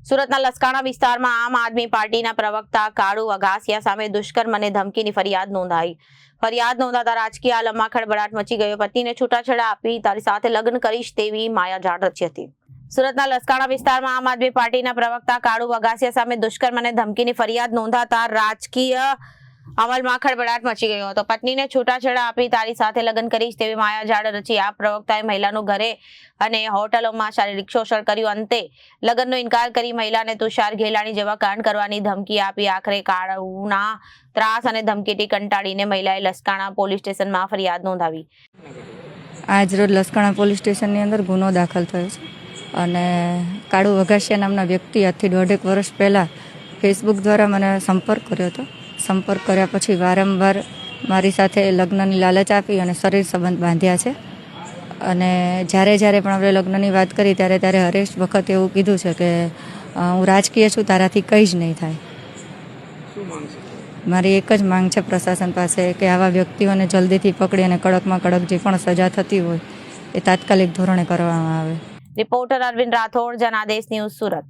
સુરતના લસકાણા વિસ્તારમાં આમ આદમી પાર્ટીના પ્રવક્તા કાળુ વઘાસિયા સામે દુષ્કર્મ અને ધમકીની ફરિયાદ નોંધાઈ. ફરિયાદ નોંધાતા રાજકીય આલમમાં ખળબળાટ મચી ગયો. પત્નીને છૂટાછેડા આપી તારી સાથે લગ્ન કરીશ તેવી માયાજાળ રચી હતી. સુરતના લસકાણા વિસ્તારમાં આમ આદમી પાર્ટીના પ્રવક્તા કાળુ વઘાસિયા સામે દુષ્કર્મ અને ધમકીની ફરિયાદ નોંધાતા રાજકીય અમલમાં ખળબળાટ મચી ગયો હતો. પત્નીને છૂટાછેડા આપી તારી સાથે લગ્ન કરીશ તેવી માયાજાળ રચી આ પ્રવક્તાએ મહિલાનું ઘરે અને હોટલોમાં શારીરિક શોષણ કર્યું. અંતે લગ્નનો ઇનકાર કરી મહિલાને તુષાર ઘેલાણી જેવા કાંડ કરવાની ધમકી આપી. આખરે કાળુના ત્રાસ અને ધમકીથી કંટાળીને મહિલાએ લસકાણા પોલીસ સ્ટેશનમાં ફરિયાદ નોંધાવી. આજ રોજ લસકાણા પોલીસ સ્ટેશનની અંદર ગુનો દાખલ થયો છે અને કાળુ વઘાસિયા નામના વ્યક્તિ આજથી 1.5 વર્ષ પહેલાં ફેસબુક દ્વારા મને સંપર્ક કર્યો હતો. સંપર્ક કર્યા પછી વારંવાર મારી સાથે લગ્નની લાલચ આપી અને શરીર સંબંધ બાંધ્યા છે અને જ્યારે પણ આપણે લગ્નની વાત કરી ત્યારે હરેક વખત એવું કીધું છે કે હું રાજકીય છું, તારાથી કંઈ જ નહીં થાય. મારી એક જ માંગ છે પ્રશાસન પાસે કે આવા વ્યક્તિઓને જલ્દીથી પકડી અને કડકમાં કડક જે પણ સજા થતી હોય એ તાત્કાલિક ધોરણે કરવામાં આવે. Reporter Arvind Rathod, Janadesh news, Surat.